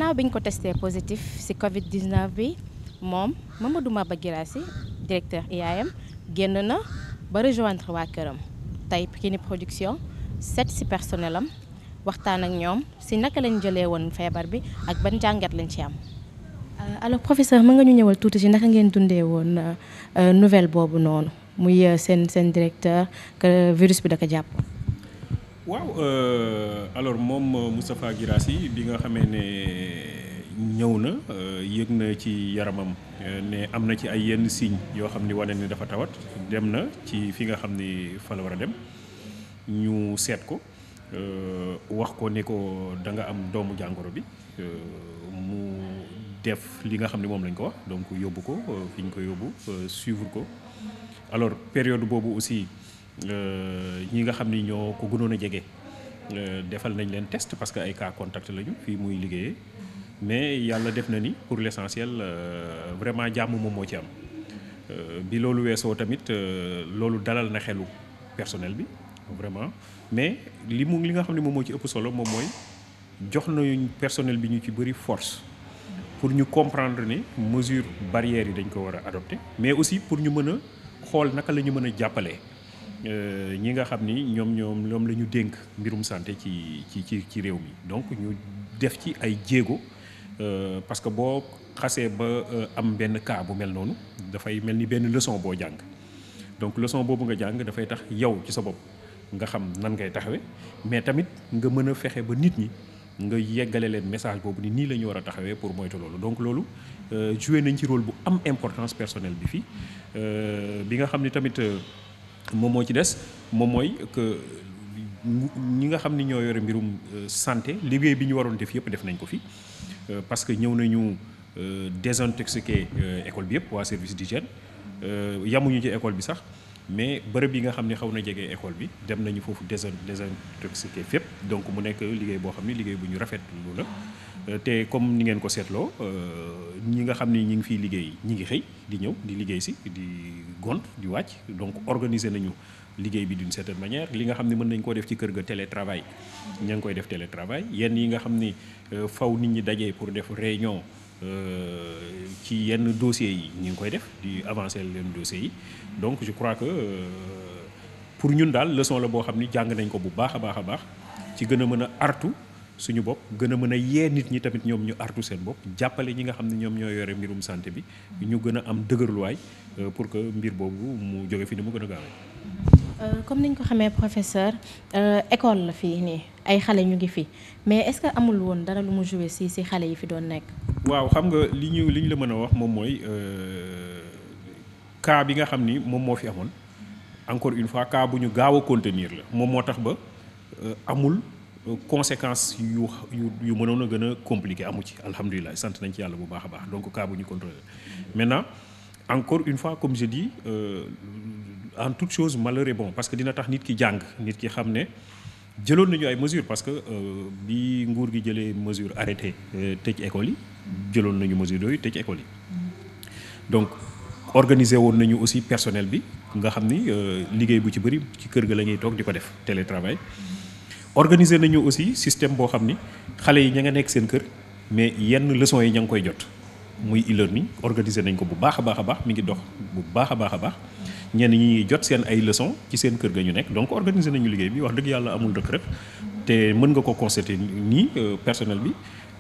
gannaaw biñ ko testé positif ci Covid 19 bi moom Mamadou Maba Guirassy directeur IAM génn na ba rejoindre waa këram tey Pikini Production seet ci personnel am waxtaan ak ñoom ci naka lañ jëlee woon feebar bi ak ban jàngat lañ ci am. alors professeur mën nga ñu ñëwal tuuti ci naka ngeen dundee woon nouvelle boobu noonu muy seen directeur que virus bi da ko jàpp. waaw alors moom Moustapha Guirassy bi nga xamee ne ñëw na yëg na ci yaramam ne am na ci ay yenn signes yoo xam ni wane ni dafa tawat dem na ci fi nga xam ni fa la war a dem ñu seet ko wax ko ne ko da nga am doomu jàngoro bi mu def li nga xam ne moom lañ ko wax donc yóbbu ko fi ñu ko yóbbu suivre ko alors période boobu aussi ñi nga xam ni ñoo ko gënoon a jege defal nañ leen test parce que ay cas contact lañu fii muy liggéeyee mais yàlla def na ni pour l'essentiel vraiment jàmm moom moo ci am bi loolu weesoo tamit loolu dalal na xelu personnel bi vraiment mais li nga xam ne moom moo ci ëpp solo moom mooy jox nañu personnel bi ñu ci bëri force pour ñu comprendre ni mesure barrières yi dañ ko war a adopter mais aussi pour ñu mën a xool naka la ñu mën a jàppalee ñi nga xam ni ñoom la ñu dénk mbirum santé ci réew mi donc ñu def ci ay jéego parce que boo xasee ba am benn cas bu mel noonu dafay mel ni benn leçon boo jàng donc leçon boobu nga jàng dafay tax yow ci sa bopp nga xam nan ngay taxawee mais tamit nga mën a fexe ba nit ñi nga yeggale leen message boobu ni nii la ñu war a taxawee pour moytu loolu donc loolu joué nañ ci rôle bu am importance personnelle bi fii bi nga xam ni tamit moom moo ci des moom mooy que ñi nga xam ni ñoo yore mbirum santé liggéey bi ñu waroon def yëpp def nañ ko fi parce que ñëw nañu désintoxiquer école bi yëpp waa service d'hygiène yamuñu ci école bi sax mais bërëb yi nga xam ne xaw na jege école bi dem nañu foofu désintoxiquer fépp donc mu nekk liggéey boo xam ni liggéey bu ñu rafetlu la te comme ni ngeen ko seetloo ñi nga xam ni ñi ngi fiy liggéey ñi ngi xëy di ñëw di liggéey si di gont di wàcc donc organiser nañu liggéey bi d'une certaine manière li nga xam ne mën nañ koo def ci kër ga télétravail ña ngi koy def télétravail yenn yi nga xam ni faw nit ñi dajee pour def réunion ci yenn dossiers yi ñu ngi koy def di avancer leen dossiers yi donc je crois que pour ñun daal leçon la boo xam ni jàng nañ ko bu baax a baax ci gën a mën a artu suñu bopp gën a mën a yee nit ñi tamit ñoom ñu artu seen bopp jàppale ñi nga xam ne ñoom ñoo yore mbirum santé bi ñu gën a am dëgërluwaay pour que mbir boobu mu jóge fi ni mu gën a gaawee. comme niñ ko xamee professeur école la fii nii ay xale ñu ngi fi mais est-ce que amul woon dara lu mu joué si xale yi fi doon nekk. waaw xam nga li ñu la mën a wax moom mooy cas bi nga xam ni moom moo fi amoon encore une fois cas bu ñu gaaw a contenir la moom moo tax ba amul conséquences yu mënoon a gën a compliqué amu ci alhamdulilah sant nañ ci yàlla bu baax a baax donc cas bu ñu contrôlé maintenant encore une fois comme je dis en toute chose malheur est bon parce que dina tax nit ki jàng nit ki xam ne jëloon nañu ay mesures parce que bi nguur gi jëlee mesure arrêté tëj école yi jëloon nañu mesures yooyu tëj école yi donc organiser woon nañu aussi personnel bi nga xam ni liggéey bu ci bëri ci kër ga la ñuy toog di ko def télétravail organiser nañu aussi système boo xam ni xale yi ña nga nekk seen kër mais yenn leçons yi ña ngi koy jot muy e-learning organiser nañ ko bu baax a baax mi ngi dox bu baax a baax ñenn ñi ngi jot seen ay leçons ci seen kër ga ñu nekk donc organiser nañu liggéey bi wax dëgg yàlla amul rëkk-rëkk te mën nga ko constater nii personnel bi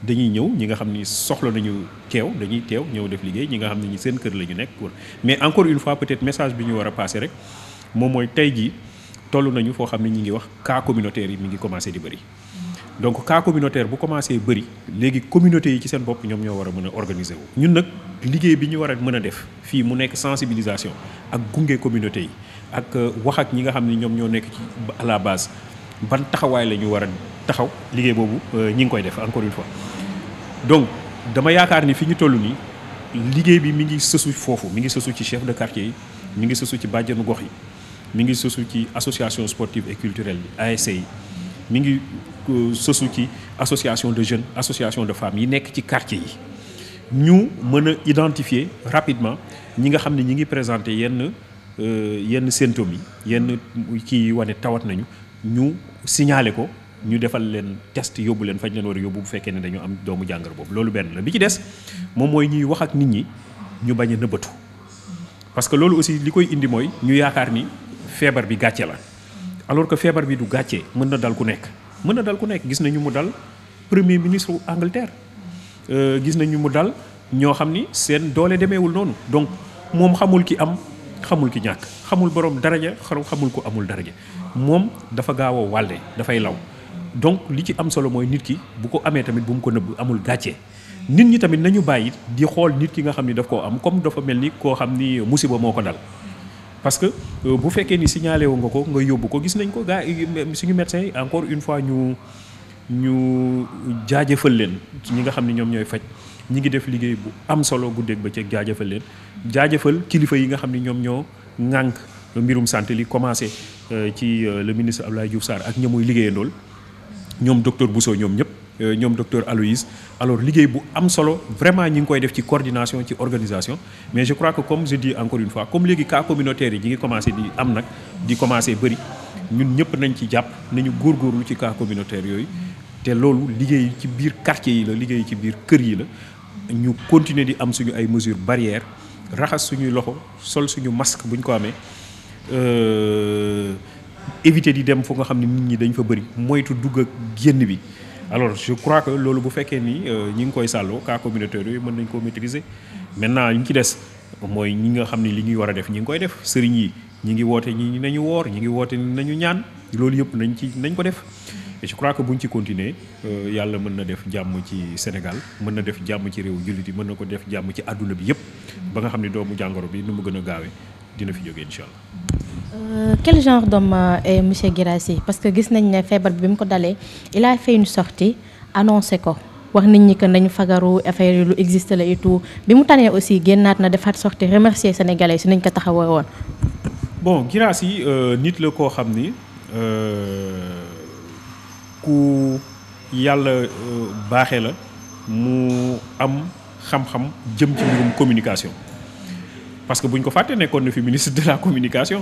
dañuy ñëw ñi nga xam ni soxla nañu dañuy teew ñëw def liggéey ñi nga xam ne ñi seen kër la ñu nekk mais encore une fois peut-être message bi ñu war a passer rek moom mooy tey jii toll nañu foo xam ne ñi ngi wax cas communautaire yi mi ngi commencé di bëri donc cas communautaire bu commencé bëri léegi communauté yi ci seen bopp ñoom ñoo war a mën a organiser wu ñun nag liggéey bi ñu war a mën a def fii mu nekk sensibilisation ak gunge communauté yi ak wax ak ñi nga xam ne ñoom ñoo nekk ci à la base ban taxawaay la ñu war a taxaw liggéey boobu ñi ngi koy def encore une fois donc dama yaakaar ni fi ñu toll nii liggéey bi mi ngi sësu foofu mi ngi sësu ci chef de quartier yi mi ngi sësu ci bàjjenu gox yi mi ngi sësu ci association sportive et culturelle bi ASC yi mi ngi sësu ci association de jeunes association de femmes yi nekk ci quartier yi ñu mën a identifier rapidement ñi nga xam ne ñi ngi présenter yenn symptômes yi yenn kii wane tawat nañu ñu signaler ko ñu defal leen test yóbbu leen fañ leen war a yóbbu bu fekkee ne dañu am doomu jàngoro boobu loolu benn la bi ci des moom mooy ñuy wax ak nit ñi ñu bañ a nëbbatu parce que loolu aussi li koy indi mooy ñu yaakaar ni feebar bi gàcce la alors que feebar bi du gàcce mën na dal ku nekk gis nañu mu dal premier ministre Angleterre gis nañu mu dal ñoo xam ni seen doole demeewul noonu donc moom xamul ki am xamul ki ñàkk xamul borom daraja xamul ko amul daraja moom dafa gaaw a wàlle dafay law donc li ci am solo mooy nit ki bu ko amee tamit bu mu ko nëbb amul gàcce nit ñi tamit nañu bàyyi di xool nit ki nga xam ni daf koo am comme dafa mel ni koo xam ni musiba moo ko dal parce que bu fekkee ni signalé wu nga ko nga yóbbu ko gis nañ ko gars suñu médecins yi encore une fois ñu jaajëfal leen ñi nga xam ni ñoom ñooy faj ñi ngi def liggéey bu am solo guddeeg bëccëg jaajëfal leen jaajëfal kilifa yi nga xam ni ñoom ñoo ŋànk mbirum santé li commencé ci le ministre Abdoulaye Diouf Sarr ak ña muy liggéeyandool ñoom docteur Bousso ñoom ñëpp ñoom docteur Aloïse alors liggéey bu am solo vraiment ñi ngi koy def ci coordination ci organisation mais je crois que comme je dis encore une fois comme léegi cas communautaire yi ñi ngi commencé di am nag di commencé bëri ñun ñëpp nañ ci jàpp nañu góorgóorlu ci cas communautaire yooyu te loolu liggéey ci biir quartier yi la liggéey ci biir kër yi la ñu continuer di am suñu ay mesures barrières raxas suñuy loxo sol suñu masque bu ñu ko amee éviter di dem fu nga xam ne nit ñi dañ fa bëri moytu dugg ak génn bi alors je crois que loolu bu fekkee ni ñi ngi koy sàlloo cas communautaire yooyu mën nañ koo maîtriser maintenant ñu ci des mooy ñi nga xam ne li ñuy war a def ñi ngi koy def sëriñ yi ñi ngi woote ñi nañu woor ñi ngi woote nañu ñaan loolu yëpp nañ ko def et je crois que buñ ci continuer yàlla mën na def jàmm ci Sénégal mën na def jàmm ci réew jullit yi mën na ko def jàmm ci àdduna bi yëpp ba nga xam ne doomu jàngoro bi nu mu gën a gaawee dina fi jógee incha allah. Quel genre d'homme est monsieur Guirassy parce que gis nañ ne feebar bi mu ko dalee il a fait une sortie annoncé ko wax nit ñi que nañu fagaru affaire yi lu existe la et tout bi mu tanee aussi génnaat na defaat sortie remercier sénégalais si nañ ko taxawoo woon. bon Guirassy nit la koo xam ni ku yàlla baaxee la mu am xam-xam jëm ci mbirum communication parce que bu ñu ko fàtte nekkoon na fi ministre de la communication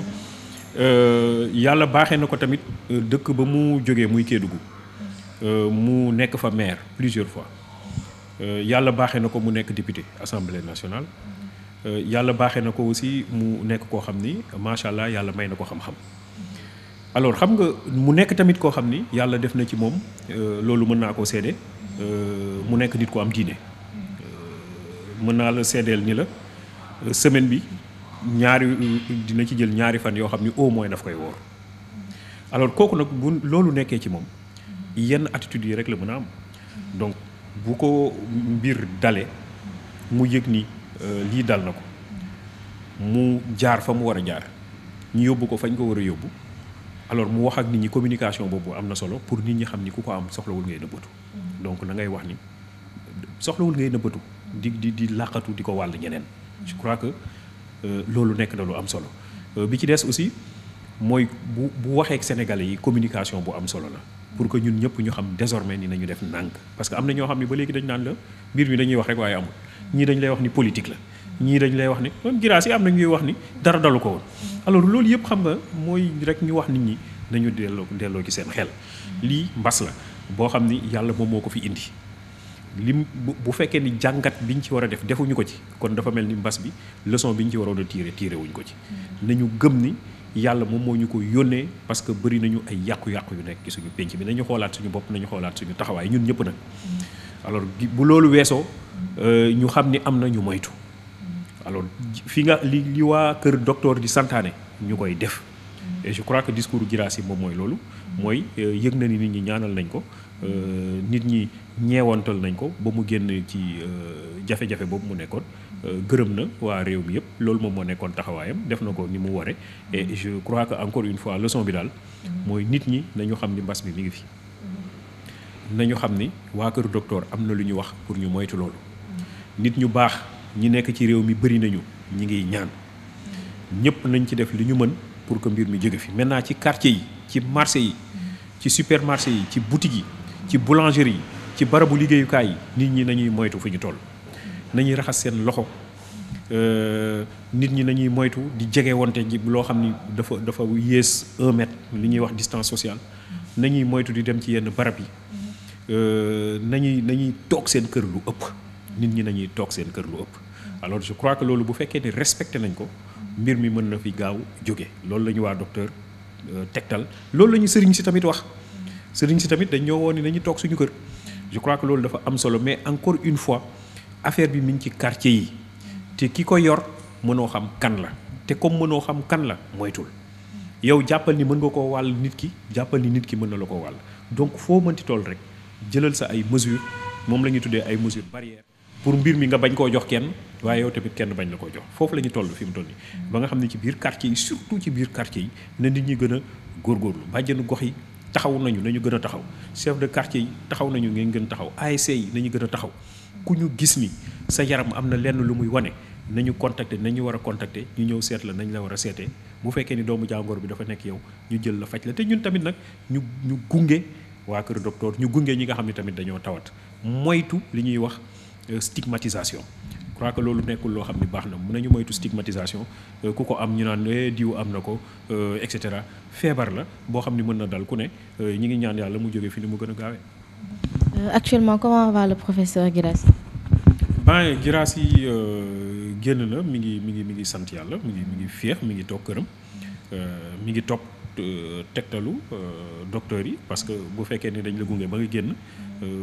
yàlla baaxee na ko tamit dëkk ba mu jógee muy Kédougou mu nekk fa maire plusieurs fois yàlla baaxee na ko mu nekk député assemblée nationale yàlla baaxee na ko aussi mu nekk koo xam ni macha allah yàlla may na ko xam-xam. alors xam nga mu nekk tamit koo xam ni yàlla def na ci moom loolu mën naa koo seede mu nekk nit ko am diine mën naa la seedeel ni la semaine bi dina ci jël ñaari fan yoo xam ni au moins daf koy woor alors kooku nag bu loolu nekkee ci moom yenn attitudes yi rek la mën a am donc bu ko mbir dale mu yëg ni lii dal na ko mu jaar fa mu war a jaar ñu yóbbu ko fañ ko war a yóbbu alors mu wax ak nit ñi communication boobu am na solo pour nit ñi xam ni ku ko am soxlawul ngay nëbbatu donc na ngay wax ni soxlawul ngay nëbbatu di làqatu di ko wàll ñeneen je crois que loolu nekk na lu am solo bi ci des aussi mooy bu waxee ak sénégalais yi communication bu am solo la pour que ñun ñëpp ñu xam désormais ni nañu def nànk parce que am na ñoo xam ne ba léegi dañ naan la mbir mi dañuy wax rek waaye amul ñii dañ lay wax ni politique la ñii dañ lay wax ni même Guirassy am na ñuy wax ni dara dalu ko woon alors loolu yëpp xam nga mooy rek ñu wax nit ñi nañu delloo ci seen xel lii mbas la boo xam ni yàlla moom moo ko fi indi lim bu fekkee ni jàngat biñ ci war a def defuñu ko ci kon dafa mel ni mbas bi leçon biñ ci waroon a tiire wuñ ko ci nañu gëm ni yàlla moom moo ñu ko yónnee parce que bëri nañu ay yàqu-yàqu yu nekk ci suñu penc bi nañu xoolaat suñu bopp nañu xoolaat suñu taxawaay ñun ñëpp nag alors bu loolu weesoo ñu xam ni am na ñu moytu alors fi nga li waa kër docteur di santaane ñu koy def et je crois que discours Guirassy moom mooy loolu mooy yëg na ni nit ñi ñaanal nañ ko nit ñi ñeewantal nañ ko ba mu génn ci jafe-jafe boobu mu nekkoon gërëm na waa réew mi yëpp loolu moom moo nekkoon taxawaayam def na ko ni mu ware et je crois que encore une fois leçon bi daal mooy nit ñi nañu xam ni mbas mi mi ngi fi nañu xam ni waa kër docteur am na lu ñu wax pour ñu moytu loolu nit ñu baax ñi nekk ci réew mi bëri nañu ñi ngiy ñaan ñëpp nañ ci def li ñu mën pour que mbir mi jóge fi maintenant ci quartier yi ci marché yi ci supermarché yi ci boutique yi ci boulangerie yi ci barabu liggéeyukaay yi nit ñi nañuy moytu fu ñu toll nañuy raxas seen loxo nit ñi nañuy moytu di jege wonte ji loo xam ni dafa yées 1 mètre li ñuy wax distance sociale nañuy moytu di dem ci yenn barab yi nañuy toog seen kër lu ëpp nit ñi nañuy toog seen kër lu ëpp alors je crois que loolu bu fekkee ni respecté nañ ko mbir mi mën na fi gaaw jóge loolu la ñu waa docteur tegtal loolu la ñu sëriñ si tamit wax sëriñ si tamit dañ ñoo woon ni nañu toog suñu kër je crois que loolu dafa am solo mais encore une fois affaire bi mi ngi ci quartier yi te ki ko yor mënoo xam kan la te comme mënoo xam kan la moytul yow jàppal ni mën nga koo wàll nit ki jàppal ni nit ki mën na la koo wàll donc foo mënti toll rek jëlal sa ay mesures moom la ñuy tuddee ay mesures barrières pour mbir mi nga bañ koo jox kenn waaye yow tamit kenn bañ la koo jox foofu la ñu toll fi mu toll nii ba nga xam ne ci biir quartier yi surtout ci biir quartier yi na nit ñi gën a góorgóorlu bàjjenu gox yi taxaw nañu gën a taxaw chef de quartier yi taxaw nañu ngeen gën taxaw ASC yi nañu gën a taxaw ku ñu gis ni sa yaram am na lenn lu muy wane nañu contacter nañu war a contacter ñu ñëw seet la nañ la war a seetee bu fekkee ni doomu jàngoro bi dafa nekk yow ñu jël la faj la te ñun tamit nag ñu gunge waa kër docteur ñu gunge ñi nga xam ne tamit dañoo tawat moytu li ñuy wax stigmatisation je crois que loolu nekkul loo xam ne baax na mun nañu moytu stigmatisation ku ko am ñu naan diw am na ko et cetera feebar la boo xam ne mën na dal ku ne ñi ngi ñaan yàlla mu jógee fi ni mu gën a gaawee. Actuellement comment va le professeur Guirassy? Ben Guirassy génn na mi ngi sant yàlla mi ngi féex mi ngi toog këram mi ngi topp tegtalu docteur yi parce que bu fekkee ni dañ la gunge ba nga génn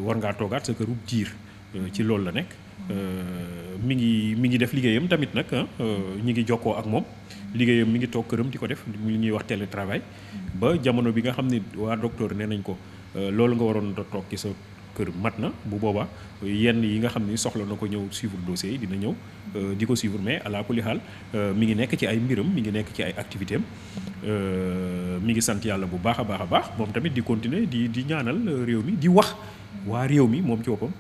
war ngaa toogaat sa këru diir ci loolu la nekk mi ngi def liggéeyam tamit nag ñi ngi jokkoo ak moom liggéeyam mi ngi toog këram di ko def li ñuy wax télétravail ba jamono bi nga xam ne waa docteur nee nañ ko loolu nga waroon a toog ci sa kër mat na bu boobaa yenn yi nga xam ni soxla na ko ñëw suivre dossier yi dina ñëw di ko suivre mais ala kulli xaal mi ngi nekk ci ay mbiram mi ngi nekk ci ay activité am mi ngi sant yàlla bu baax a baax moom tamit di continuer di ñaanal réew mi di wax waa réew mi moom ci boppam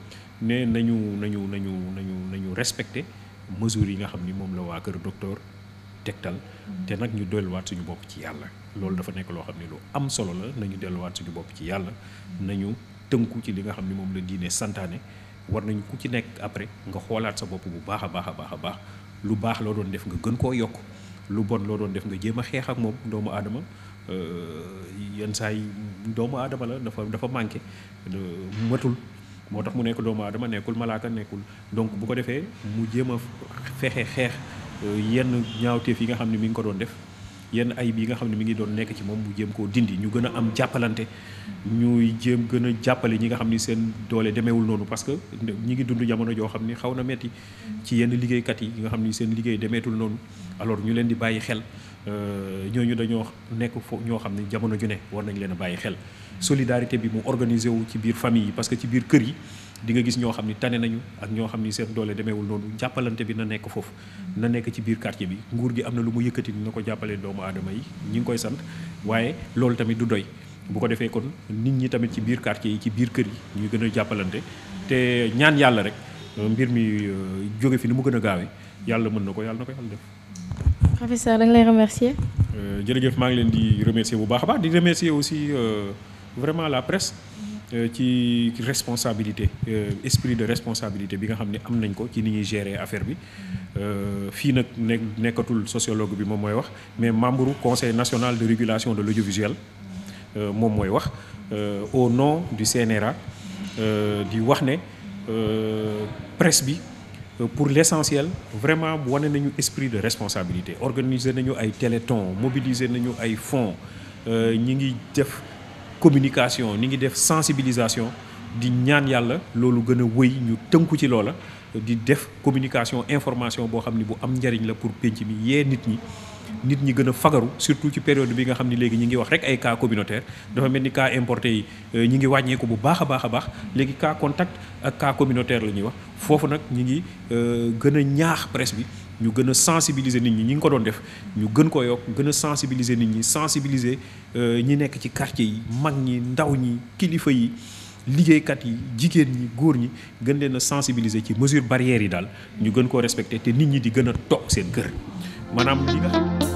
ne nañu respecter mesures yi nga xam ni moom la waa kër docteur tegtal te nag ñu delluwaat suñu bopp ci yàlla loolu dafa nekk loo xam ne lu am solo la nañu delluwaat suñu bopp ci yàlla nañu tënku ci li nga xam ne moom la diine santaane war nañu ku ci nekk après nga xoolaat sa bopp bu baax a baax lu baax loo doon def nga gën koo yokk lu bon loo doon def nga jéem a xeex ak moom doomu aadama yenn saa yi doomu aadama la dafa manqué matul moo tax mu nekk doomu aadama nekkul malaaka nekkul donc bu ko defee mu jéem a fexe xeex yenn ñaawteef yi nga xam ne mi ngi ko doon def yenn ayib yi nga xam ne mi ngi doon nekk ci moom mu jéem koo dindi ñu gën a am jàppalante ñuy jéem gën a jàppale ñi nga xam ni seen doole demeewul noonu parce que ñi ngi dund jamono joo xam ni xaw na metti ci yenn liggéeykat yi nga xam ni seen liggéey demeetul noonu alors ñu leen di bàyyi xel ñooñu dañoo nekk ñoo xam ne jamono ju ne war nañ leen a bàyyi xel solidarité bi mu organisé wu ci biir famille yi parce que ci biir kër yi di nga gis ñoo xam ni tane nañu ak ñoo xam ni seen doole demeewul noonu jàppalante bi na nekk foofu na nekk ci biir quartier bi nguur gi am na lu mu yëkkati na ko jàppale doomu aadama yi ñi ngi koy sant waaye loolu tamit du doy bu ko defee kon nit ñi tamit ci biir quartier yi ci biir kër yi ñu gën a jàppalante te ñaan yàlla rek mbir mi jóge fi ni mu gën a gaawee yàlla mën na ko yàlla def. Professeur dañ lay remercier. jërëjëf maa ngi leen di remercier bu baax a baax di remercier aussi vraiment la presse ci responsabilité esprit de responsabilité bi nga xam ne am nañ ko ci ni ñuy gérer affaire bi fii nag nekkatul sociologue bi moom mooy wax mais membre conseil national de régulation de l'audiovisuel moom mooy wax au nom du CNRA di wax ne presse bi pour l'essentiel vraiment wane nañu esprit de responsabilité organiser nañu ay téléthon mobiliser nañu ay fonds ñi ngi def communication ñi ngi def sensibilisation di ñaan yàlla loolu gën a wëy ñu tënku ci loola di def communication information boo xam ni bu am njariñ la pour penc mi yee nit ñi gën a fagaru surtout ci période bi nga xam ni léegi ñi ngi wax rek ay cas communautaire dafa mel ni cas importé yi ñi ngi wàññeeku bu baax a baax léegi cas contact ak cas communautaire la ñuy wax foofu nag ñi ngi gën a ñaax presse bi ñu gën a sensibiliser nit ñi ngi ko doon def ñu gën ko yokk gën a sensibiliser nit ñi sensibiliser ñi nekk ci quartier yi mag ñi ndaw ñi kilifa yi liggéeykat yi jigéen ñi góor ñi gën leen a sensibiliser ci mesures barrières yi daal ñu gën koo respecter te nit ñi di gën a toog seen kër maanaam li nga xam